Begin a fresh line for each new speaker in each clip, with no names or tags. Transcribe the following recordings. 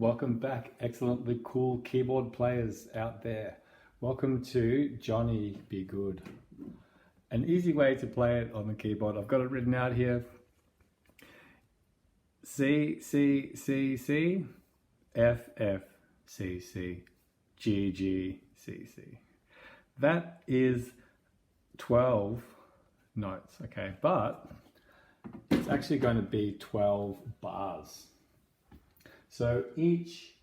welcome back, excellently cool keyboard players out there. Welcome to Jonny Be Good. An easy way to play it on the keyboard. I've got it written out here. C, C, C, C, F, F, C, C, G, G, C, C. That is 12 notes, okay? But it's actually going to be 12 bars. So each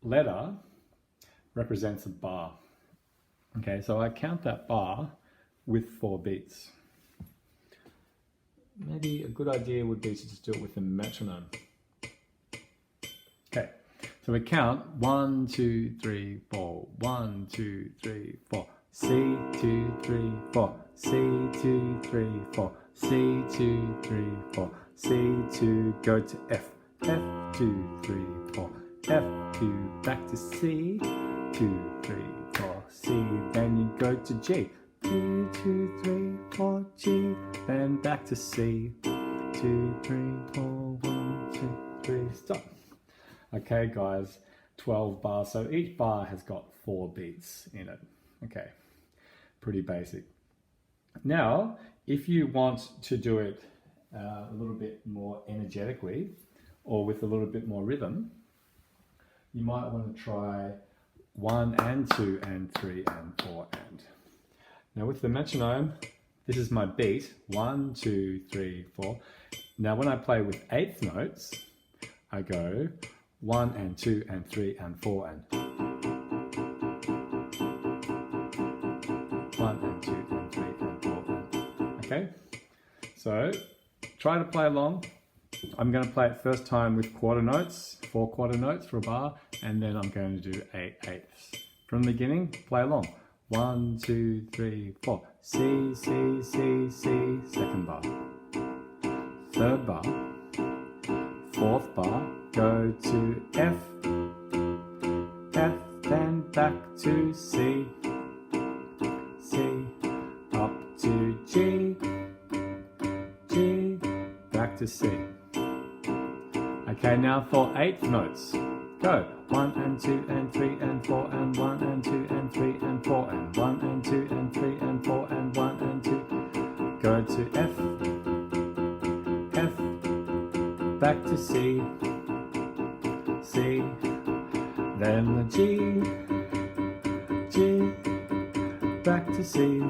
letter represents a bar. Okay, so I count that bar with 4 beats. Maybe a good idea would be to just do it with a metronome. Okay, so we count 1, 2, 3, 4, 1, 2, 3, 4, C, 2, 3, 4, C, 2, 3, 4, C, 2, 3, 4, C, 2, go to F. F, 2, 3, 4, F2, back to C, 2, 3, 4, C, then you go to G, 2, 3, 4, G, then back to C, 2, 3, 4, 1, 2, 3, stop. Okay guys, 12 bars, so each bar has got 4 beats in it. Okay, pretty basic. Now, if you want to do it a little bit more energetically, or with a little bit more rhythm, you might want to try 1 and 2 and 3 and 4 and. Now with the metronome, this is my beat, 1, 2, 3, 4. Now when I play with 8th notes, I go 1 and 2 and 3 and 4 and. 1 and 2 and 3 and 4 and. Okay, so try to play along. I'm going to play it first time with quarter notes, 4 quarter notes for a bar, and then I'm going to do 8 eighths. From the beginning, play along. 1, 2, 3, 4. C, C, C, C, second bar. Third bar. Fourth bar, go to F. F, then back to C. C, up to G. G, back to C. Okay, now for 8th notes. Go. 1 and 2 and 3 and 4 and 1 and 2 and 3 and 4 and 1 and 2 and 3 and 4 and 1 and 2. Go to F. F. Back to C. C. Then the G. G. Back to C.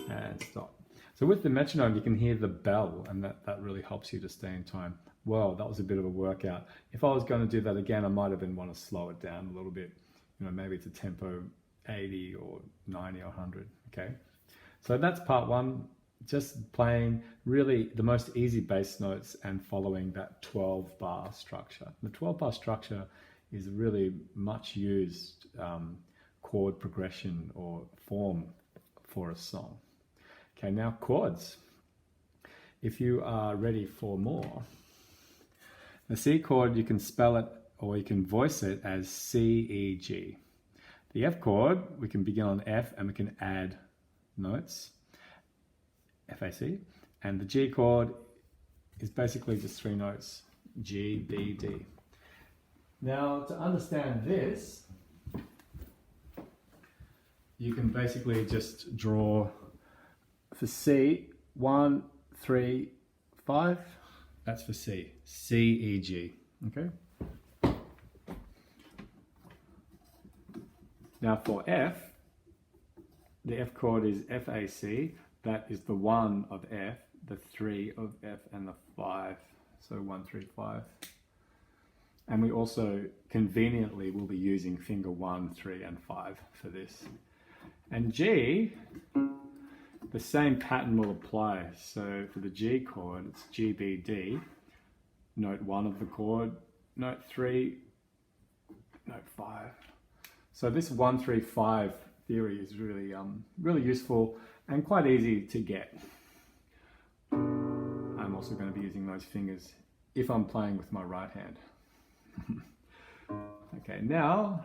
And stop. So with the metronome, you can hear the bell, and that really helps you to stay in time. Well, that was a bit of a workout. If I was going to do that again, I might even want to slow it down a little bit. You know, maybe it's a tempo 80 or 90 or 100, okay? So that's part 1, just playing really the most easy bass notes and following that 12-bar structure. The 12-bar structure is really much used chord progression or form for a song. Okay, now chords. If you are ready for more, the C chord, you can spell it or you can voice it as C, E, G. The F chord, we can begin on F and we can add notes, F, A, C. And the G chord is basically just 3 notes, G, B, D. Now, to understand this, you can basically just draw for C, 1, 3, 5, that's for C. C, E, G, okay? Now for F, the F chord is F, A, C. That is the 1 of F, the 3 of F, and the 5. So 1, 3, 5. And we also conveniently will be using finger 1, 3, and 5 for this. And G, the same pattern will apply. So for the G chord, it's G, B, D, note 1 of the chord, note 3, note 5. So this 1, 3, 5 theory is really, really useful and quite easy to get. I'm also going to be using those fingers if I'm playing with my right hand. Okay, now,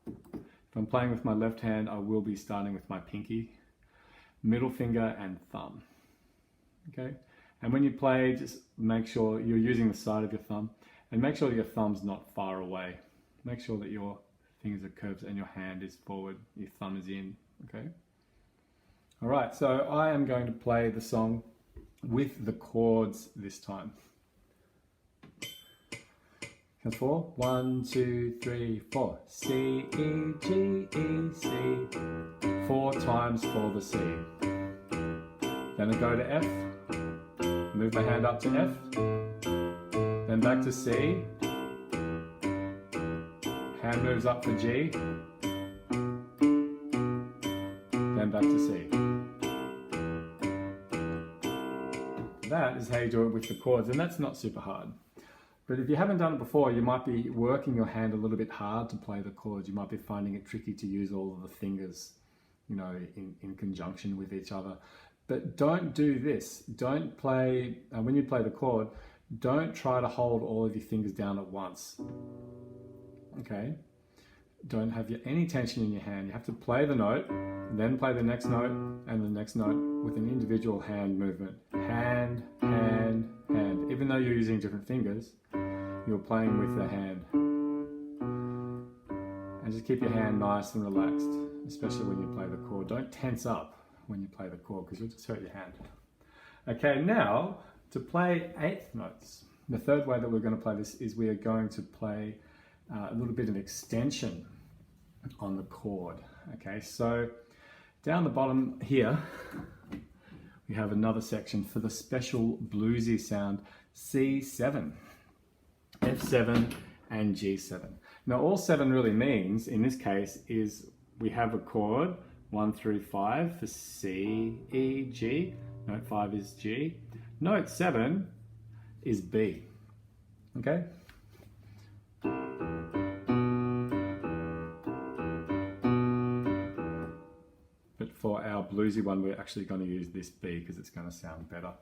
if I'm playing with my left hand, I will be starting with my pinky, middle finger and thumb. Okay, And when you play, just make sure you're using the side of your thumb, and make sure that your thumb's not far away. Make sure that your fingers are curved and your hand is forward, your thumb is in, okay? All right, so I am going to play the song with the chords this time. Count 4. 1, 2, 3, 4. C, E, G, E, C. 4 times for the C. Then I go to F. Move my hand up to F. Then back to C. Hand moves up for G. Then back to C. That is how you do it with the chords, and that's not super hard. But if you haven't done it before, you might be working your hand a little bit hard to play the chords. You might be finding it tricky to use all of the fingers, you know, in conjunction with each other. But don't do this. Don't play, when you play the chord, don't try to hold all of your fingers down at once. Okay? Don't have any tension in your hand. You have to play the note, then play the next note, and the next note with an individual hand movement. Hand, hand, hand. Even though you're using different fingers, you're playing with the hand. And just keep your hand nice and relaxed, especially when you play the chord. Don't tense up when you play the chord, because you'll just hurt your hand. Okay, now to play eighth notes. The third way that we're going to play this is we are going to play a little bit of extension on the chord. Okay, so down the bottom here, we have another section for the special bluesy sound, C7, F7, and G7. Now all 7 really means, in this case, is we have a chord, 1 through 5 for C, E, G. Note 5 is G. Note 7 is B. Okay? But for our bluesy one, we're actually going to use this B because it's going to sound better.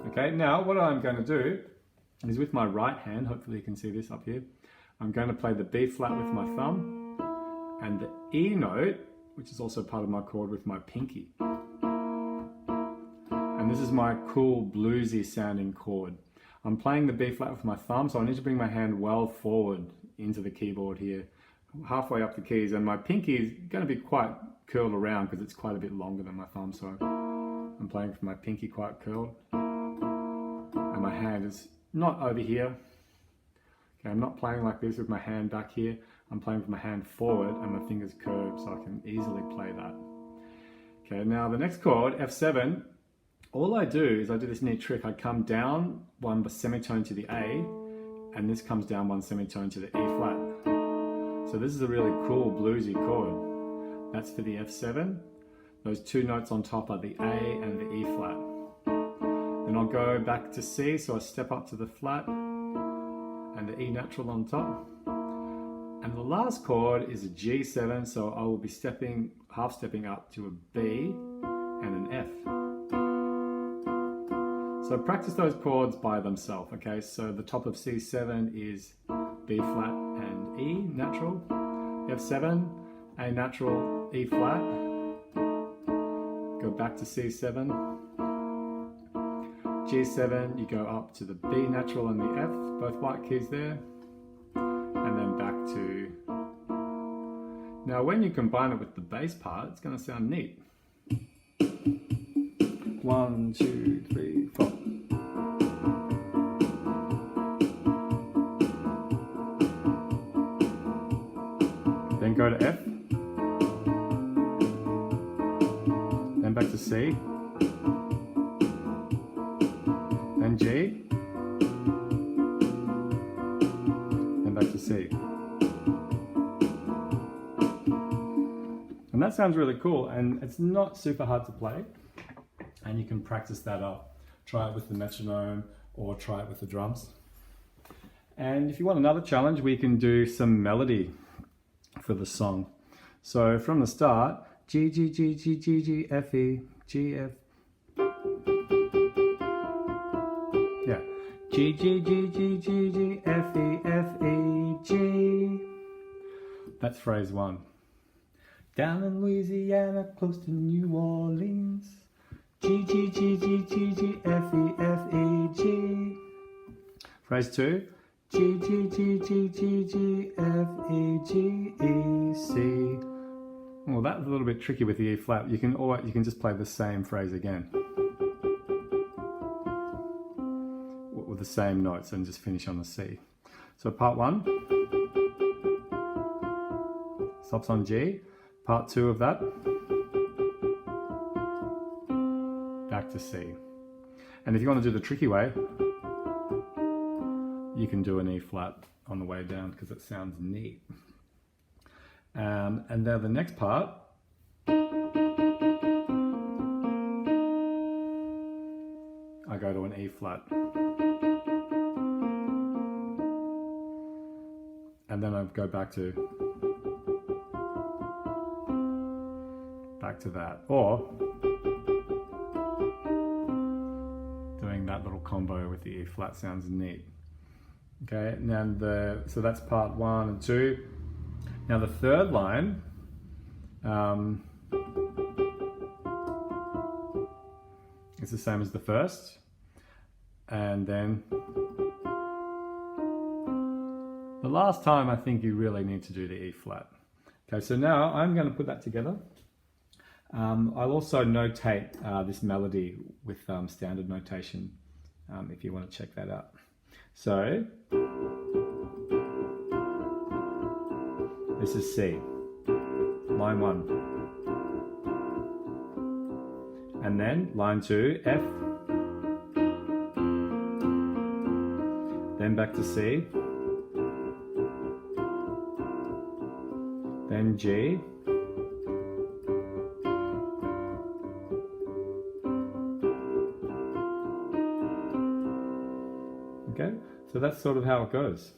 Okay, now what I'm going to do is with my right hand, hopefully you can see this up here, I'm going to play the B flat with my thumb and the E note, which is also part of my chord, with my pinky. And this is my cool bluesy sounding chord. I'm playing the B flat with my thumb, so I need to bring my hand well forward into the keyboard here, halfway up the keys, and my pinky is going to be quite curled around because it's quite a bit longer than my thumb, so I'm playing with my pinky quite curled. And my hand is not over here. Okay, I'm not playing like this with my hand back here. I'm playing with my hand forward and my fingers curved, so I can easily play that. Okay, now the next chord, F7, all I do is I do this neat trick. I come down one semitone to the A, and this comes down one semitone to the E flat. So this is a really cool bluesy chord. That's for the F7. Those 2 notes on top are the A and the E flat. Then I'll go back to C, so I step up to the flat and the E natural on top. And the last chord is a G7, so I will be half stepping up to a B and an F. So practice those chords by themselves, okay? So the top of C7 is B flat and E natural, F7, A natural, E flat, go back to C7, G7, you go up to the B natural and the F, both white keys there, and then back to... Now when you combine it with the bass part, it's going to sound neat. 1, 2, 3, 4. Then go to F, then back to C, then G, then back to C. And that sounds really cool, and it's not super hard to play, and you can practice that up. Try it with the metronome or try it with the drums. And if you want another challenge, we can do some melody for the song. So from the start, G, G, G, G, G, G, F, E, G, F. Yeah. G, G, G, G, G, G, F, E, F, E, G. That's phrase 1. Down in Louisiana, close to New Orleans. G, G, G, G, F, E, F, E, G. Phrase 2. G, G, G, G, G, G, F, E, G, E, C. Well, that's a little bit tricky with the E flat. You can just play the same phrase again with the same notes and just finish on the C. So part 1 stops on G. Part 2 of that, back to C. And if you want to do the tricky way, you can do an E flat on the way down because it sounds neat. And now the next part, I go to an E flat. And then I go back to that. Or doing that little combo with the E flat sounds neat. Okay, now so that's part 1 and 2. Now the third line, it's the same as the first, and then the last time I think you really need to do the E flat. Okay, so now I'm going to put that together. I'll also notate this melody with standard notation if you want to check that out. So this is C, line 1, and then line 2, F, then back to C, then G, okay, so that's sort of how it goes.